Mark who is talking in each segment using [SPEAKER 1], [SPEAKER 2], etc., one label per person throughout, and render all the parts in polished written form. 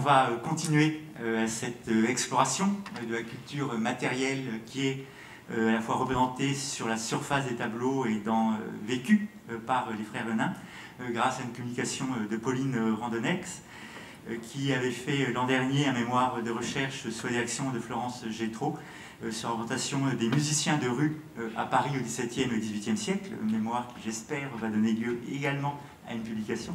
[SPEAKER 1] va continuer cette exploration de la culture matérielle qui est à la fois représentée sur la surface des tableaux et vécue par les frères Lenain, grâce à une communication de Pauline Randonex, qui avait fait l'an dernier un mémoire de recherche sous la direction de Florence Gétro sur la représentation des musiciens de rue à Paris au XVIIe et au XVIIIe siècle, un mémoire qui j'espère va donner lieu également à une publication,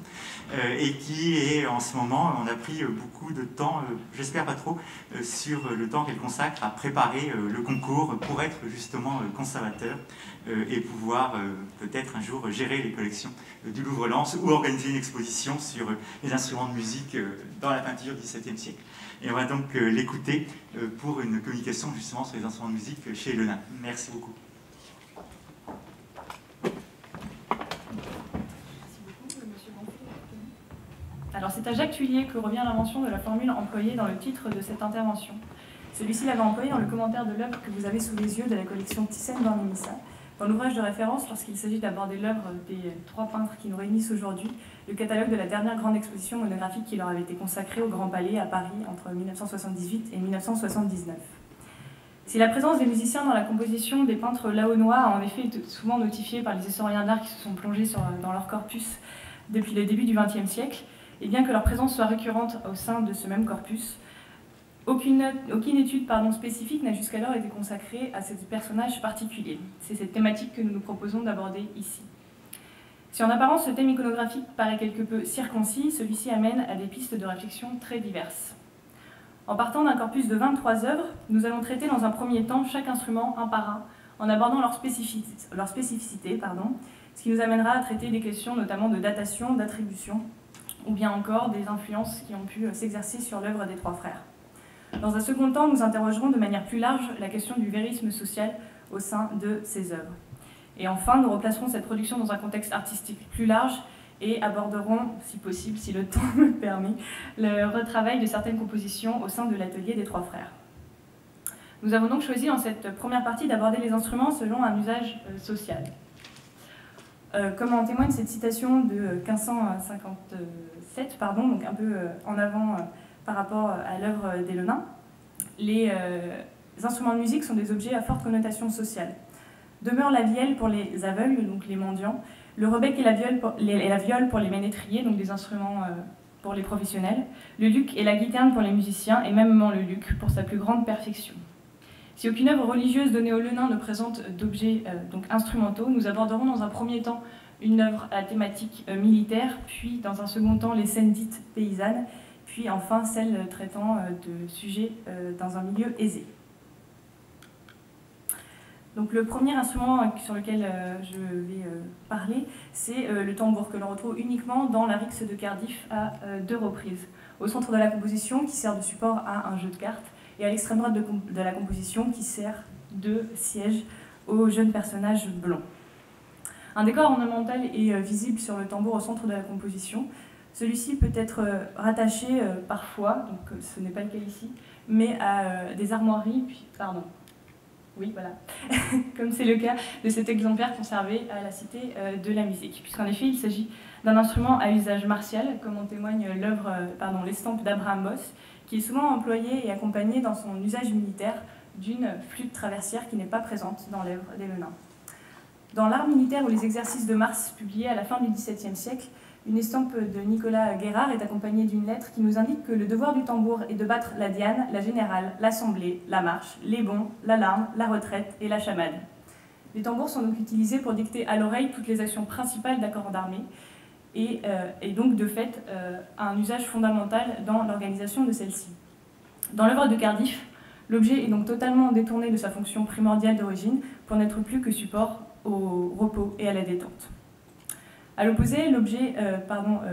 [SPEAKER 1] et qui est en ce moment, on a pris beaucoup de temps, j'espère pas trop, sur le temps qu'elle consacre à préparer le concours pour être justement conservateur et pouvoir peut-être un jour gérer les collections du Louvre-Lens ou organiser une exposition sur les instruments de musique dans la peinture du XVIIe siècle. Et on va donc l'écouter pour une communication justement sur les instruments de musique chez Lenain. Merci beaucoup.
[SPEAKER 2] Alors c'est à Jacques Thuillier que revient l'invention de la formule employée dans le titre de cette intervention. Celui-ci l'avait employé dans le commentaire de l'œuvre que vous avez sous les yeux de la collection Thyssen-Bornemisza, dans l'ouvrage de référence lorsqu'il s'agit d'aborder l'œuvre des trois peintres qui nous réunissent aujourd'hui, le catalogue de la dernière grande exposition monographique qui leur avait été consacrée au Grand Palais à Paris entre 1978 et 1979. Si la présence des musiciens dans la composition des peintres laonnois a en effet été souvent notifiée par les historiens d'art qui se sont plongés dans leur corpus depuis le début du XXe siècle, et bien que leur présence soit récurrente au sein de ce même corpus, aucune étude spécifique n'a jusqu'alors été consacrée à ces personnages particuliers. C'est cette thématique que nous nous proposons d'aborder ici. Si en apparence ce thème iconographique paraît quelque peu circoncis, celui-ci amène à des pistes de réflexion très diverses. En partant d'un corpus de 23 œuvres, nous allons traiter dans un premier temps chaque instrument un par un, en abordant leur spécificité, ce qui nous amènera à traiter des questions notamment de datation, d'attribution, ou bien encore des influences qui ont pu s'exercer sur l'œuvre des trois frères. Dans un second temps, nous interrogerons de manière plus large la question du vérisme social au sein de ces œuvres. Et enfin, nous replacerons cette production dans un contexte artistique plus large et aborderons, si possible, si le temps me permet, le retravail de certaines compositions au sein de l'atelier des trois frères. Nous avons donc choisi dans cette première partie d'aborder les instruments selon un usage social. Comme en témoigne cette citation de 1557, donc un peu en avant par rapport à l'œuvre des Lenain, les instruments de musique sont des objets à forte connotation sociale. Demeure la vielle pour les aveugles, donc les mendiants, le rebec et la viole pour les ménétriers, donc des instruments pour les professionnels, le luth et la guiterne pour les musiciens, et même le luth pour sa plus grande perfection. Si aucune œuvre religieuse donnée aux Lenain ne présente d'objets instrumentaux, nous aborderons dans un premier temps une œuvre à thématique militaire, puis dans un second temps les scènes dites paysannes, puis enfin celles traitant de sujets dans un milieu aisé. Donc le premier instrument sur lequel je vais parler, c'est le tambour, que l'on retrouve uniquement dans la rixe de Cardiff à 2 reprises, au centre de la composition qui sert de support à un jeu de cartes, et à l'extrême droite de la composition qui sert de siège au jeune personnage blond. Un décor ornemental est visible sur le tambour au centre de la composition. Celui-ci peut être rattaché parfois, donc ce n'est pas le cas ici, mais à des armoiries, oui, voilà, comme c'est le cas de cet exemplaire conservé à la Cité de la Musique, puisqu'en effet il s'agit d'un instrument à usage martial, comme en témoigne l'estampe d'Abraham Moss, qui est souvent employé et accompagné dans son usage militaire d'une flûte traversière qui n'est pas présente dans l'œuvre des Lenain. Dans l'art militaire ou les exercices de Mars, publiés à la fin du XVIIe siècle, une estampe de Nicolas Guérard est accompagnée d'une lettre qui nous indique que le devoir du tambour est de battre la diane, la générale, l'assemblée, la marche, les bonds, l'alarme, la retraite et la chamade. Les tambours sont donc utilisés pour dicter à l'oreille toutes les actions principales d'un corps d'armée, et donc de fait un usage fondamental dans l'organisation de celle-ci. Dans l'œuvre de Cardiff, l'objet est donc totalement détourné de sa fonction primordiale d'origine pour n'être plus que support au repos et à la détente. A l'opposé, l'objet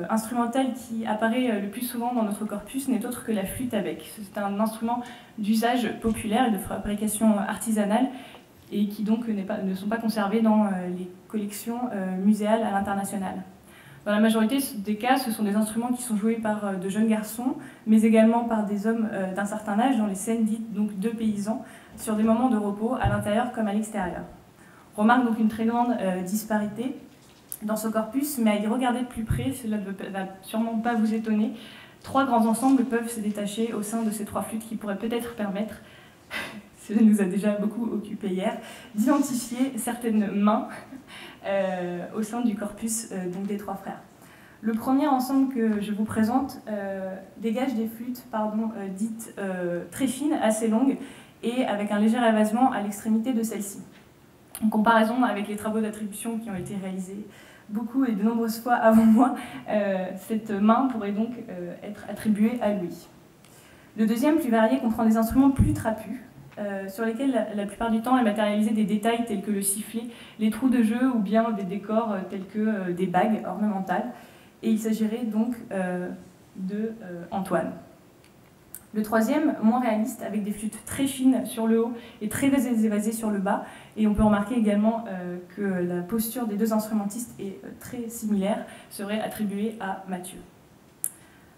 [SPEAKER 2] instrumental qui apparaît le plus souvent dans notre corpus n'est autre que la flûte à bec. C'est un instrument d'usage populaire et de fabrication artisanale et qui donc ne sont pas conservés dans les collections muséales à l'international. Dans la majorité des cas, ce sont des instruments qui sont joués par de jeunes garçons, mais également par des hommes d'un certain âge dans les scènes dites donc de paysans, sur des moments de repos à l'intérieur comme à l'extérieur. On remarque donc une très grande disparité dans ce corpus, mais à y regarder de plus près, cela ne va sûrement pas vous étonner, 3 grands ensembles peuvent se détacher au sein de ces 3 flûtes qui pourraient peut-être permettre, cela nous a déjà beaucoup occupé hier, d'identifier certaines mains au sein du corpus donc des 3 frères. Le premier ensemble que je vous présente dégage des flûtes dites très fines, assez longues, et avec un léger évasement à l'extrémité de celle-ci. En comparaison avec les travaux d'attribution qui ont été réalisés beaucoup et de nombreuses fois avant moi, cette main pourrait donc être attribuée à lui. Le deuxième, plus varié, comprend des instruments plus trapus, sur lesquels la plupart du temps est matérialisé des détails tels que le sifflet, les trous de jeu ou bien des décors tels que des bagues ornementales. Et il s'agirait donc de Antoine. Le troisième, moins réaliste, avec des flûtes très fines sur le haut et très évasées sur le bas. Et on peut remarquer également que la posture des 2 instrumentistes est très similaire, serait attribuée à Mathieu.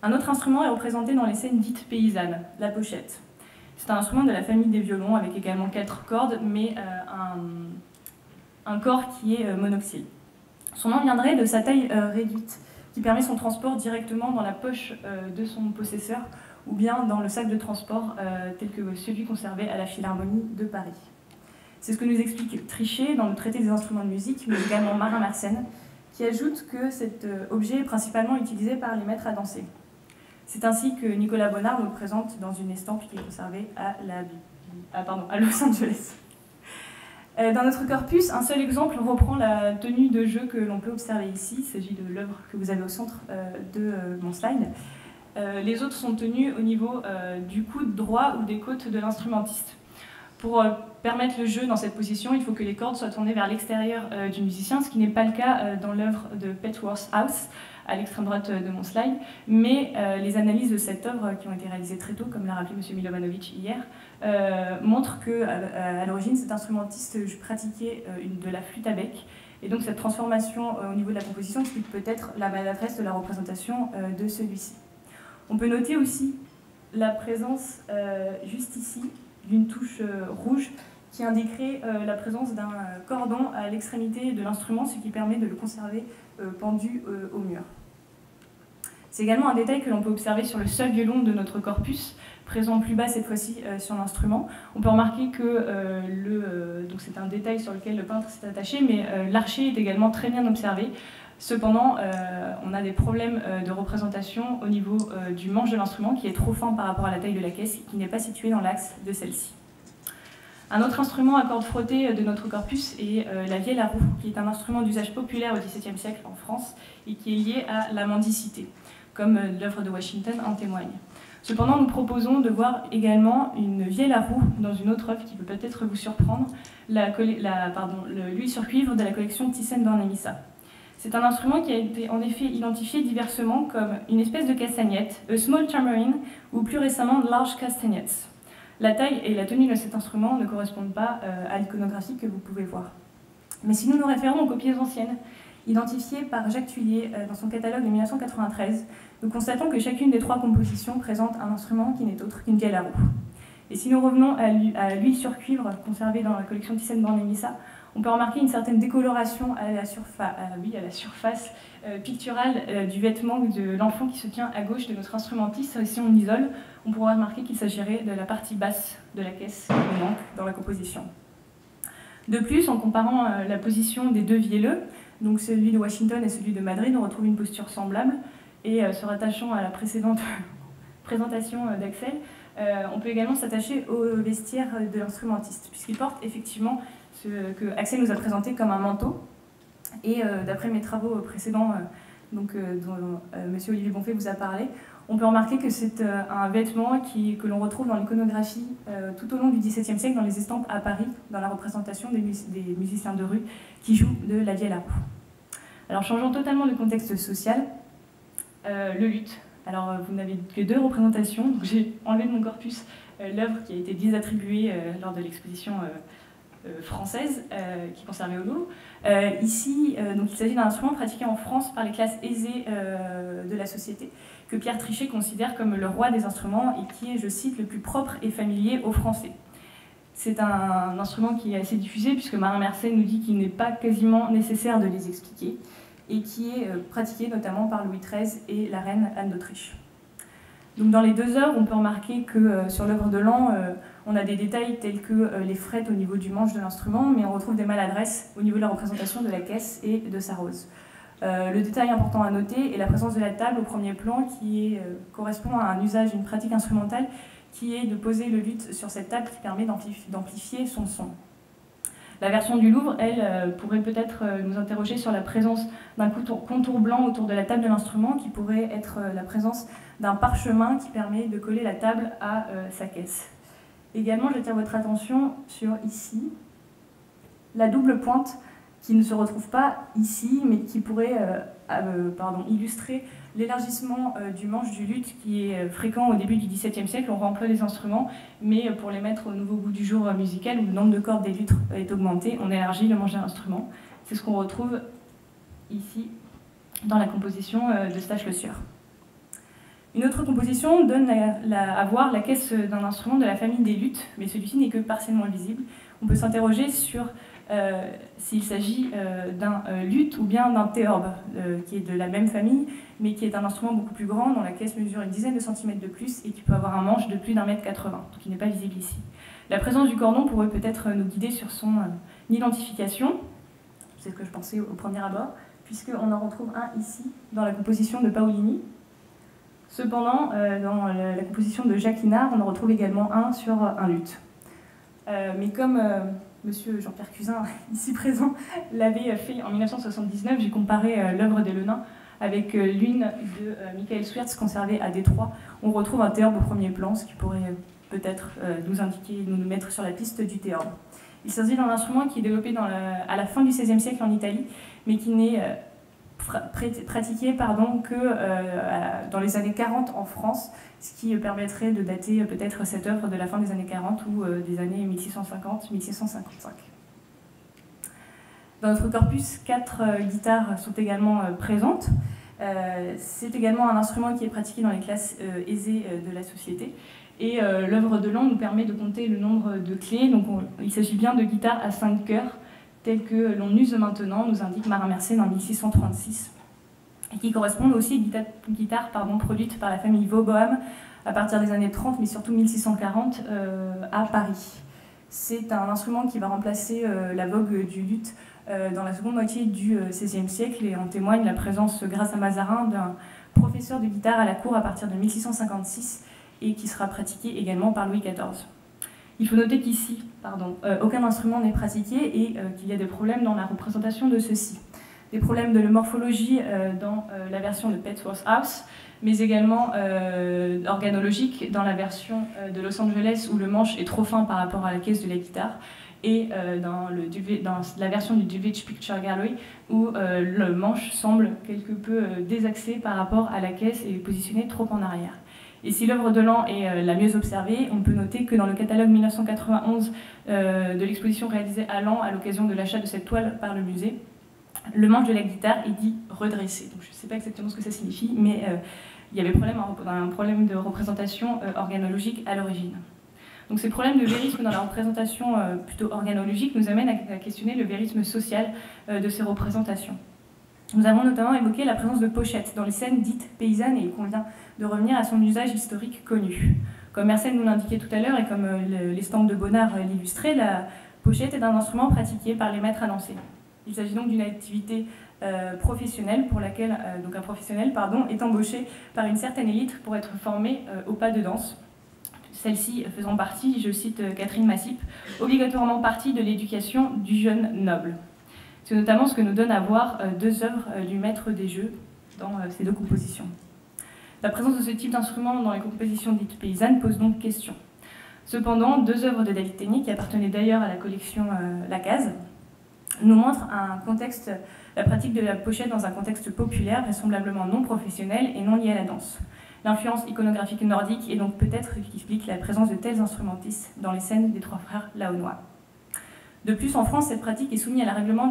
[SPEAKER 2] Un autre instrument est représenté dans les scènes dites paysannes, la pochette. C'est un instrument de la famille des violons, avec également 4 cordes, mais un corps qui est monoxyle. Son nom viendrait de sa taille réduite, qui permet son transport directement dans la poche de son possesseur, ou bien dans le sac de transport tel que celui conservé à la Philharmonie de Paris. C'est ce que nous explique Trichet dans le traité des instruments de musique, mais également Marin-Mersenne, qui ajoute que cet objet est principalement utilisé par les maîtres à danser. C'est ainsi que Nicolas Bonnard nous le présente dans une estampe qui est conservée à Los Angeles. Dans notre corpus, un seul exemple reprend la tenue de jeu que l'on peut observer ici. Il s'agit de l'œuvre que vous avez au centre de mon slide. Les autres sont tenus au niveau du coude droit ou des côtes de l'instrumentiste. Pour permettre le jeu dans cette position, il faut que les cordes soient tournées vers l'extérieur du musicien, ce qui n'est pas le cas dans l'œuvre de Petworth House, à l'extrême droite de mon slide, mais les analyses de cette œuvre qui ont été réalisées très tôt, comme l'a rappelé M. Milovanovic hier, montrent qu'à l'origine, cet instrumentiste pratiquait de la flûte à bec, et donc cette transformation au niveau de la composition explique peut-être la maladresse de la représentation de celui-ci. On peut noter aussi la présence, juste ici, d'une touche rouge qui indiquerait la présence d'un cordon à l'extrémité de l'instrument, ce qui permet de le conserver pendu au mur. C'est également un détail que l'on peut observer sur le seul violon de notre corpus, présent plus bas cette fois-ci sur l'instrument. On peut remarquer que donc c'est un détail sur lequel le peintre s'est attaché, mais l'archet est également très bien observé. Cependant, on a des problèmes de représentation au niveau du manche de l'instrument qui est trop fin par rapport à la taille de la caisse, qui n'est pas situé dans l'axe de celle-ci. Un autre instrument à cordes frottées de notre corpus est la vielle à roue, qui est un instrument d'usage populaire au XVIIe siècle en France et qui est lié à la mendicité, comme l'œuvre de Washington en témoigne. Cependant, nous proposons de voir également une vielle à roue dans une autre œuvre qui peut peut-être vous surprendre, l'huile sur cuivre de la collection Thyssen-Bornemisza. C'est un instrument qui a été en effet identifié diversement comme une espèce de castagnette, a small tambourine, ou plus récemment large castagnette. La taille et la tenue de cet instrument ne correspondent pas à l'iconographie que vous pouvez voir. Mais si nous nous référons aux copies anciennes, identifiées par Jacques Thuillier dans son catalogue de 1993, nous constatons que chacune des 3 compositions présente un instrument qui n'est autre qu'une vielle à roue. Et si nous revenons à l'huile sur cuivre conservée dans la collection Thyssen-Bornemisza, on peut remarquer une certaine décoloration à la surface picturale du vêtement de l'enfant qui se tient à gauche de notre instrumentiste. Et si on isole, on pourra remarquer qu'il s'agirait de la partie basse de la caisse qui manque dans la composition. De plus, en comparant la position des 2 vielleux, donc celui de Washington et celui de Madrid, on retrouve une posture semblable. Et se rattachant à la précédente présentation d'Axel, on peut également s'attacher au vestiaire de l'instrumentiste, puisqu'il porte effectivement ce que Axel nous a présenté comme un manteau. Et d'après mes travaux précédents, dont M. Olivier Bonfait vous a parlé, on peut remarquer que c'est un vêtement que l'on retrouve dans l'iconographie tout au long du XVIIe siècle, dans les estampes à Paris, dans la représentation des musiciens de rue qui jouent de la vielle à roue. Alors, changeant totalement de contexte social, le luth. Alors, vous n'avez que 2 représentations, donc j'ai enlevé de mon corpus l'œuvre qui a été désattribuée lors de l'exposition française qui est conservée au Louvre. Ici, donc, il s'agit d'un instrument pratiqué en France par les classes aisées de la société, que Pierre Trichet considère comme le roi des instruments et qui est, je cite, le plus propre et familier aux Français. C'est un instrument qui est assez diffusé, puisque Marin-Mersenne nous dit qu'il n'est pas quasiment nécessaire de les expliquer, et qui est pratiqué notamment par Louis XIII et la reine Anne d'Autriche. Donc dans les 2 œuvres, on peut remarquer que sur l'œuvre de Lan, on a des détails tels que les frettes au niveau du manche de l'instrument, mais on retrouve des maladresses au niveau de la représentation de la caisse et de sa rose. Le détail important à noter est la présence de la table au premier plan qui correspond à un usage, une pratique instrumentale qui est de poser le luth sur cette table qui permet d'amplifier son son. La version du Louvre, elle, pourrait peut-être nous interroger sur la présence d'un contour blanc autour de la table de l'instrument qui pourrait être la présence d'un parchemin qui permet de coller la table à sa caisse. Également, j'attire votre attention sur ici, la double pointe qui ne se retrouve pas ici, mais qui pourrait illustrer l'élargissement du manche du luth qui est fréquent au début du XVIIe siècle. On réemploie les instruments, mais pour les mettre au nouveau goût du jour musical, où le nombre de cordes des luths est augmenté, on élargit le manche de l'instrument. C'est ce qu'on retrouve ici dans la composition de Stache Le Sieur. Une autre composition donne à voir la caisse d'un instrument de la famille des luths, mais celui-ci n'est que partiellement visible. On peut s'interroger sur s'il s'agit d'un luth ou bien d'un théorbe, qui est de la même famille, mais qui est un instrument beaucoup plus grand, dont la caisse mesure une dizaine de centimètres de plus et qui peut avoir un manche de plus d'1,80 m, donc qui n'est pas visible ici. La présence du cordon pourrait peut-être nous guider sur son identification, c'est ce que je pensais au premier abord, puisqu'on en retrouve un ici, dans la composition de Paolini. Cependant, dans la composition de Jacques Inard, on en retrouve également un sur un luth. Mais comme Monsieur Jean-Pierre Cusin, ici présent, l'avait fait en 1979, j'ai comparé l'œuvre des Lenain avec l'une de Michael Swertz conservée à Détroit. On retrouve un théorbe au premier plan, ce qui pourrait peut-être nous indiquer, nous mettre sur la piste du théorbe. Il s'agit d'un instrument qui est développé à la fin du XVIe siècle en Italie, mais qui n'est pratiqué que dans les années 40 en France, ce qui permettrait de dater peut-être cette œuvre de la fin des années 40 ou des années 1650-1655. Dans notre corpus, 4 guitares sont également présentes. C'est également un instrument qui est pratiqué dans les classes aisées de la société. Et l'œuvre de Lan nous permet de compter le nombre de clés. Donc il s'agit bien de guitares à 5 cœurs, telles que l'on use maintenant, nous indique Marin-Mersenne en 1636, et qui correspondent aussi aux guitares produites par la famille Vauboham à partir des années 30, mais surtout 1640 à Paris. C'est un instrument qui va remplacer la vogue du luth dans la seconde moitié du XVIe siècle, et en témoigne la présence, grâce à Mazarin, d'un professeur de guitare à la cour à partir de 1656, et qui sera pratiqué également par Louis XIV. Il faut noter qu'ici, aucun instrument n'est pratiqué et qu'il y a des problèmes dans la représentation de ceux-ci. Des problèmes de morphologie dans la version de Petworth House, mais également organologiques dans la version de Los Angeles où le manche est trop fin par rapport à la caisse de la guitare, et dans la version du Dulwich Picture Gallery où le manche semble quelque peu désaxé par rapport à la caisse et positionné trop en arrière. Et si l'œuvre de Lan est la mieux observée, on peut noter que dans le catalogue 1991 de l'exposition réalisée à Lan à l'occasion de l'achat de cette toile par le musée, le manche de la guitare est dit redressé. Donc je ne sais pas exactement ce que ça signifie, mais il y avait un problème de représentation organologique à l'origine. Donc ces problèmes de vérisme dans la représentation plutôt organologique nous amènent à questionner le vérisme social de ces représentations. Nous avons notamment évoqué la présence de pochettes dans les scènes dites paysannes, et il convient de revenir à son usage historique connu. Comme Mersenne nous l'indiquait tout à l'heure et comme l'estampes de Bonnard l'illustraient, la pochette est un instrument pratiqué par les maîtres à danser. Il s'agit donc d'une activité professionnelle pour laquelle un professionnel est embauché par une certaine élite pour être formé au pas de danse. Celle-ci faisant partie, je cite Catherine Massip, obligatoirement partie de l'éducation du jeune noble. C'est notamment ce que nous donne à voir 2 œuvres du maître des jeux dans ces 2 compositions. La présence de ce type d'instrument dans les compositions dites paysannes pose donc question. Cependant, 2 œuvres de David Teniers, qui appartenaient d'ailleurs à la collection Lacaze, nous montrent la pratique de la pochette dans un contexte populaire, vraisemblablement non professionnel et non lié à la danse. L'influence iconographique nordique est donc peut-être qui explique la présence de tels instrumentistes dans les scènes des 3 frères Laonnois. De plus, en France, cette pratique est soumise à le règlement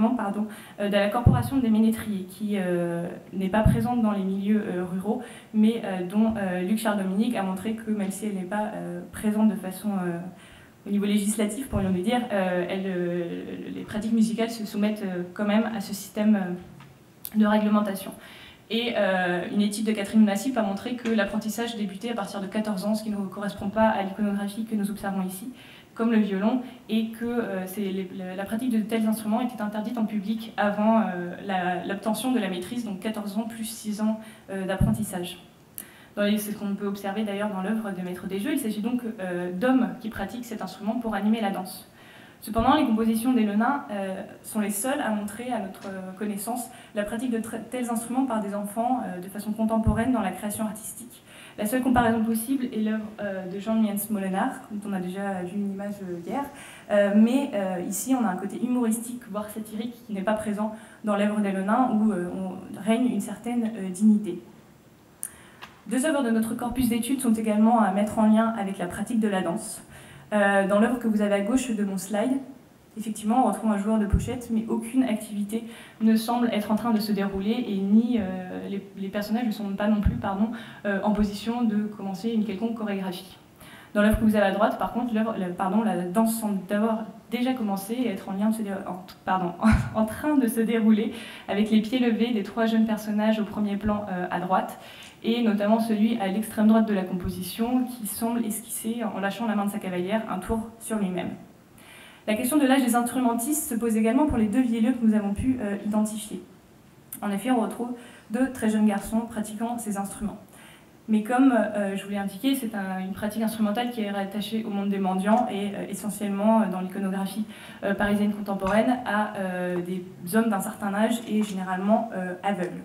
[SPEAKER 2] de la corporation des ménétriers, qui n'est pas présente dans les milieux ruraux, mais dont Luc Charles-Dominique a montré que, même si elle n'est pas présente de façon au niveau législatif, pourrions nous dire, les pratiques musicales se soumettent quand même à ce système de réglementation. Et une étude de Catherine Nassip a montré que l'apprentissage débutait à partir de 14 ans, ce qui ne correspond pas à l'iconographie que nous observons ici, comme le violon, et que la pratique de tels instruments était interdite en public avant l'obtention de la maîtrise, donc 14 ans plus 6 ans d'apprentissage. C'est ce qu'on peut observer d'ailleurs dans l'œuvre de Maître des Jeux. Il s'agit donc d'hommes qui pratiquent cet instrument pour animer la danse. Cependant, les compositions des Lenains sont les seules à montrer, à notre connaissance, la pratique de tels instruments par des enfants de façon contemporaine dans la création artistique. La seule comparaison possible est l'œuvre de Jean Miens Molenaar, dont on a déjà vu une image hier, mais ici on a un côté humoristique, voire satirique, qui n'est pas présent dans l'œuvre des Lenains, où règne une certaine dignité. Deux œuvres de notre corpus d'études sont également à mettre en lien avec la pratique de la danse. Dans l'œuvre que vous avez à gauche de mon slide, effectivement, on retrouve un joueur de pochette, mais aucune activité ne semble être en train de se dérouler et ni les personnages ne sont pas non plus en position de commencer une quelconque chorégraphie. Dans l'œuvre que vous avez à droite, par contre, la danse semble d'avoir déjà commencé et être en train de se dérouler avec les pieds levés des trois jeunes personnages au premier plan à droite, et notamment celui à l'extrême droite de la composition qui semble esquisser, en lâchant la main de sa cavalière, un tour sur lui-même. La question de l'âge des instrumentistes se pose également pour les deux vielleux que nous avons pu identifier. En effet, on retrouve deux très jeunes garçons pratiquant ces instruments. Mais comme je vous l'ai indiqué, c'est une pratique instrumentale qui est rattachée au monde des mendiants et essentiellement dans l'iconographie parisienne contemporaine à des hommes d'un certain âge et généralement aveugles.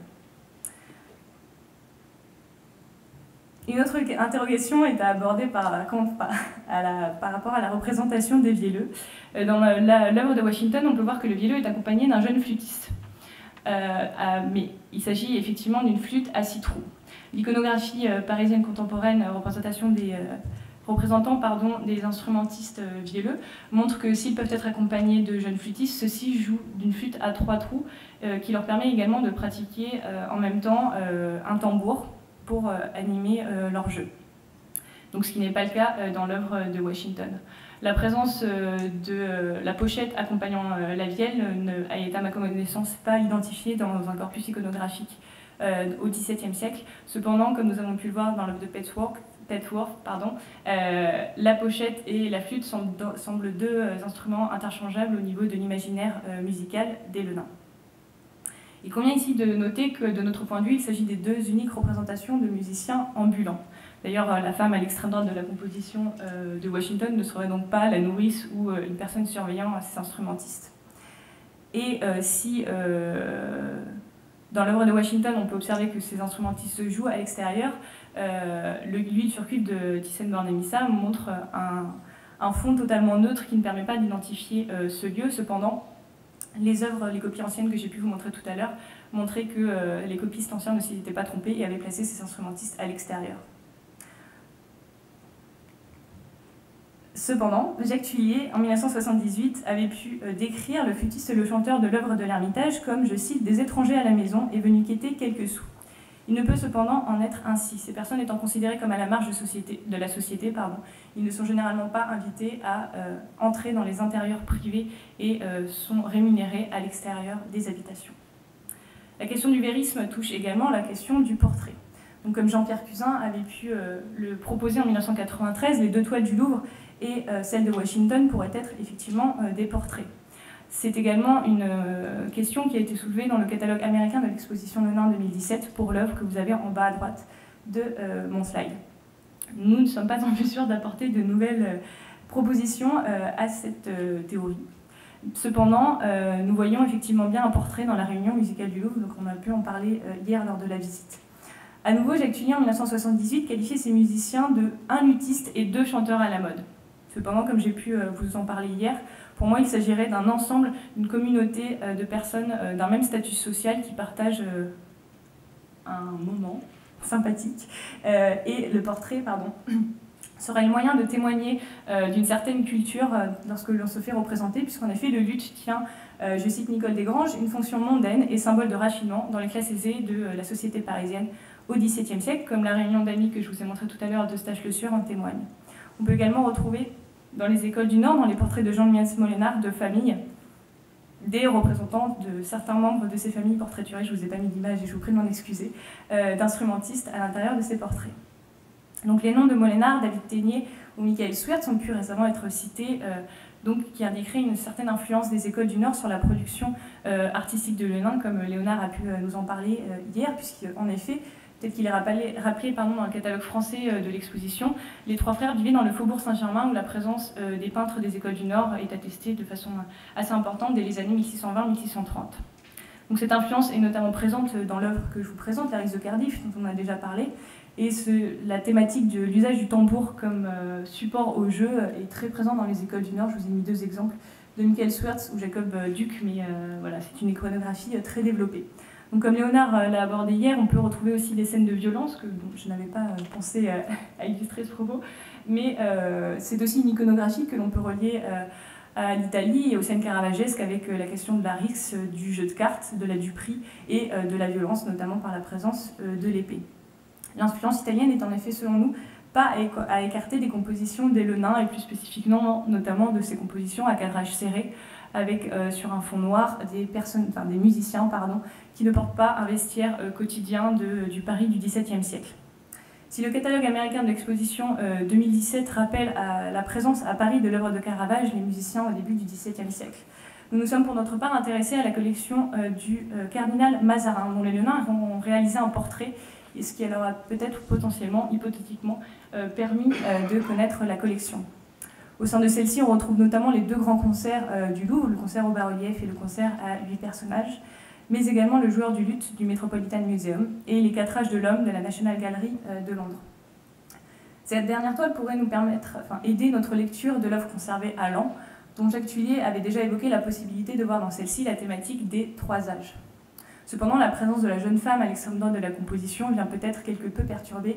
[SPEAKER 2] Une autre interrogation est à aborder par rapport à la représentation des vielleux. Dans l'œuvre de Washington, on peut voir que le vielleux est accompagné d'un jeune flûtiste. Mais il s'agit effectivement d'une flûte à 6 trous. L'iconographie parisienne contemporaine, représentant des instrumentistes vielleux, montre que s'ils peuvent être accompagnés de jeunes flûtistes, ceux-ci jouent d'une flûte à 3 trous qui leur permet également de pratiquer en même temps un tambour pour animer leur jeu. Donc, ce qui n'est pas le cas dans l'œuvre de Washington. La présence de la pochette accompagnant la vielle est à ma connaissance pas identifiée dans un corpus iconographique au XVIIe siècle. Cependant, comme nous avons pu le voir dans l'œuvre de Petworth, la pochette et la flûte semblent deux instruments interchangeables au niveau de l'imaginaire musical des Lenains. Il convient ici de noter que, de notre point de vue, il s'agit des deux uniques représentations de musiciens ambulants. D'ailleurs, la femme à l'extrême droite de la composition de Washington ne serait donc pas la nourrice ou une personne surveillant ces instrumentistes. Et si, dans l'œuvre de Washington, on peut observer que ces instrumentistes jouent à l'extérieur, l'huile sur cuivre de Thyssen-Born et Missa montre un fond totalement neutre qui ne permet pas d'identifier ce lieu. Cependant, les copies anciennes que j'ai pu vous montrer tout à l'heure montraient que les copistes anciens ne s'y étaient pas trompés et avaient placé ces instrumentistes à l'extérieur. Cependant, Jacques Thuillier, en 1978, avait pu décrire le flûtiste et le chanteur de l'œuvre de l'Ermitage comme, je cite, « des étrangers à la maison et venus quêter quelques sous ». Il ne peut cependant en être ainsi. Ces personnes étant considérées comme à la marge de la société, ils ne sont généralement pas invités à entrer dans les intérieurs privés et sont rémunérés à l'extérieur des habitations. La question du vérisme touche également la question du portrait. Donc, comme Jean-Pierre Cuzin avait pu le proposer en 1993, les deux toiles du Louvre et celle de Washington pourraient être effectivement des portraits. C'est également une question qui a été soulevée dans le catalogue américain de l'exposition Lenain 2017 pour l'œuvre que vous avez en bas à droite de mon slide. Nous ne sommes pas en mesure d'apporter de nouvelles propositions à cette théorie. Cependant, nous voyons effectivement bien un portrait dans la réunion musicale du Louvre, donc on a pu en parler hier lors de la visite. À nouveau, Jacques Thuillier, en 1978, qualifiait ces musiciens de « un luthiste et 2 chanteurs à la mode ». Cependant, comme j'ai pu vous en parler hier, pour moi, il s'agirait d'un ensemble, d'une communauté de personnes d'un même statut social qui partagent un moment sympathique. Et le portrait, serait le moyen de témoigner d'une certaine culture lorsque l'on se fait représenter, puisqu'en effet, le luth tient, je cite Nicole Desgranges, une fonction mondaine et symbole de raffinement dans les classes aisées de la société parisienne au XVIIe siècle, comme la réunion d'amis que je vous ai montré tout à l'heure d'Eustache-Le Sueur en témoigne. On peut également retrouver dans les écoles du Nord, dans les portraits de Jean Miens Molenaar, de familles des représentants de certains membres de ces familles portraiturées, je ne vous ai pas mis d'image et je vous prie de m'en excuser, d'instrumentistes à l'intérieur de ces portraits. Donc les noms de Molenaar, David Ténier ou Michael Sweerts ont pu récemment être cités, qui indiqueraient une certaine influence des écoles du Nord sur la production artistique de Lenin, comme Léonard a pu nous en parler hier, puisqu'en effet, tel qu'il est rappelé dans le catalogue français de l'exposition, les trois frères vivaient dans le faubourg Saint-Germain où la présence des peintres des écoles du Nord est attestée de façon assez importante dès les années 1620-1630. Donc cette influence est notamment présente dans l'œuvre que je vous présente, La Rixe de Cardiff, dont on a déjà parlé, et la thématique de l'usage du tambour comme support au jeu est très présente dans les écoles du Nord. Je vous ai mis deux exemples de Michael Sweerts ou Jacob Duc, mais voilà, c'est une iconographie très développée. Donc, comme Léonard l'a abordé hier, on peut retrouver aussi des scènes de violence, que je n'avais pas pensé à illustrer ce propos, mais c'est aussi une iconographie que l'on peut relier à l'Italie et aux scènes caravagesques avec la question de la rixe, du jeu de cartes, de la duperie et de la violence, notamment par la présence de l'épée. L'influence italienne est en effet, selon nous, pas à écarter des compositions des Lenin, et plus spécifiquement notamment de ces compositions à cadrage serré, avec sur un fond noir des musiciens qui ne portent pas un vestiaire quotidien du Paris du XVIIe siècle. Si le catalogue américain de l'exposition 2017 rappelle la présence à Paris de l'œuvre de Caravage, les musiciens au début du XVIIe siècle, nous nous sommes pour notre part intéressés à la collection du cardinal Mazarin, dont les Lenin ont réalisé un portrait, et ce qui leur a peut-être potentiellement, hypothétiquement, permis de connaître la collection. Au sein de celle-ci, on retrouve notamment les deux grands concerts du Louvre, le concert au bas-relief et le concert à 8 personnages, mais également le joueur du luth du Metropolitan Museum et les 4 âges de l'homme de la National Gallery de Londres. Cette dernière toile pourrait nous aider notre lecture de l'œuvre conservée à Laon, dont Jacques Thuillier avait déjà évoqué la possibilité de voir dans celle-ci la thématique des 3 âges. Cependant, la présence de la jeune femme à l'extrême droite de la composition vient peut-être quelque peu perturber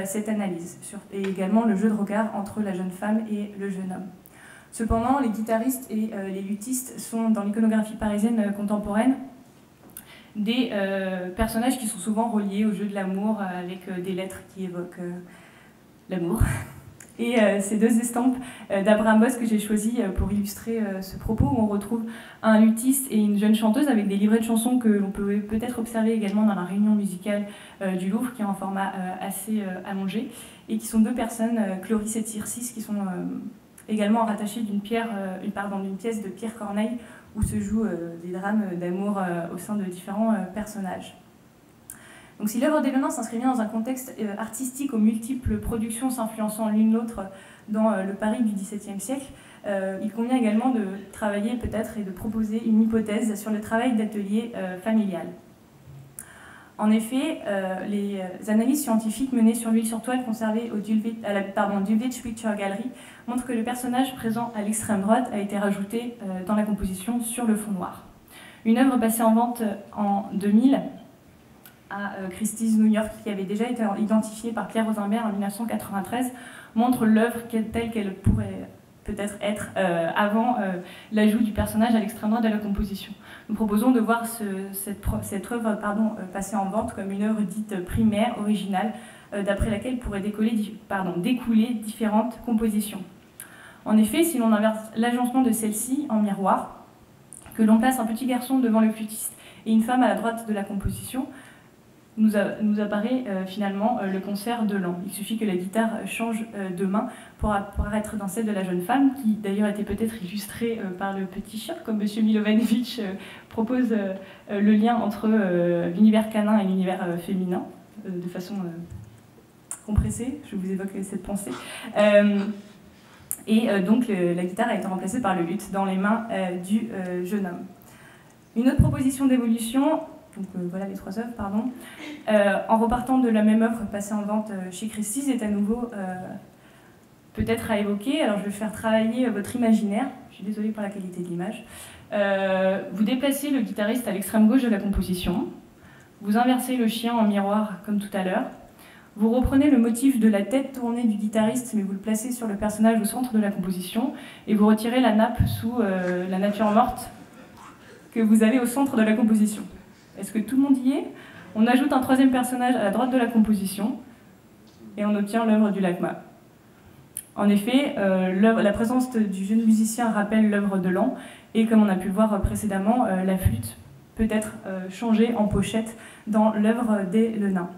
[SPEAKER 2] cette analyse, et également le jeu de regard entre la jeune femme et le jeune homme. Cependant, les guitaristes et les luthistes sont, dans l'iconographie parisienne contemporaine, des personnages qui sont souvent reliés au jeu de l'amour, avec des lettres qui évoquent l'amour. Et ces deux estampes d'Abraham Boss que j'ai choisies pour illustrer ce propos, où on retrouve un luthiste et une jeune chanteuse avec des livrets de chansons que l'on peut peut-être observer également dans la réunion musicale du Louvre, qui est en format assez allongé, et qui sont deux personnes, Cloris et Tircis, qui sont également rattachées d'une pièce de Pierre Corneille, où se jouent des drames d'amour au sein de différents personnages. Donc si l'œuvre des Lenin s'inscrit bien dans un contexte artistique aux multiples productions s'influençant l'une l'autre dans le Paris du XVIIe siècle, il convient également de travailler peut-être et de proposer une hypothèse sur le travail d'atelier familial. En effet, les analyses scientifiques menées sur l'huile sur toile conservée au Dulwich Picture Gallery montrent que le personnage présent à l'extrême droite a été rajouté dans la composition sur le fond noir. Une œuvre passée en vente en 2000 à Christie's New York, qui avait déjà été identifiée par Pierre Rosenberg en 1993, montre l'œuvre telle qu'elle pourrait peut-être être avant l'ajout du personnage à l'extrême droite de la composition. Nous proposons de voir cette œuvre passer en vente comme une œuvre dite primaire, originale, d'après laquelle pourraient découler différentes compositions. En effet, si l'on inverse l'agencement de celle-ci en miroir, que l'on place un petit garçon devant le flûtiste et une femme à la droite de la composition, nous apparaît finalement le concert de Laon. Il suffit que la guitare change de main pour apparaître dans celle de la jeune femme, qui d'ailleurs était peut-être illustrée par le petit chien, comme M. Milovanovic propose le lien entre l'univers canin et l'univers féminin, de façon compressée, je vous évoque cette pensée. Donc la guitare a été remplacée par le luth dans les mains du jeune homme. Une autre proposition d'évolution, donc voilà les 3 œuvres, en repartant de la même œuvre passée en vente chez Christie's, est à nouveau peut-être à évoquer. Alors je vais faire travailler votre imaginaire, je suis désolée pour la qualité de l'image. Vous déplacez le guitariste à l'extrême gauche de la composition, vous inversez le chien en miroir comme tout à l'heure, vous reprenez le motif de la tête tournée du guitariste, mais vous le placez sur le personnage au centre de la composition, et vous retirez la nappe sous la nature morte que vous avez au centre de la composition. Est-ce que tout le monde y est? On ajoute un 3e personnage à la droite de la composition et on obtient l'œuvre du Lacma. En effet, la présence du jeune musicien rappelle l'œuvre de Lan, et comme on a pu le voir précédemment, la flûte peut être changée en pochette dans l'œuvre des Le Nain.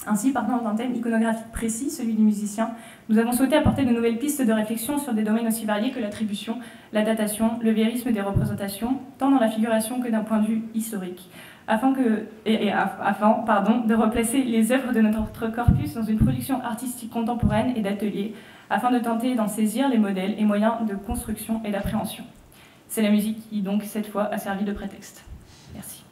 [SPEAKER 2] Ainsi, partant d'un thème iconographique précis, celui du musicien, nous avons souhaité apporter de nouvelles pistes de réflexion sur des domaines aussi variés que l'attribution, la datation, le vérisme des représentations, tant dans la figuration que d'un point de vue historique, afin de replacer les œuvres de notre corpus dans une production artistique contemporaine et d'atelier, afin de tenter d'en saisir les modèles et moyens de construction et d'appréhension. C'est la musique qui, donc, cette fois, a servi de prétexte. Merci.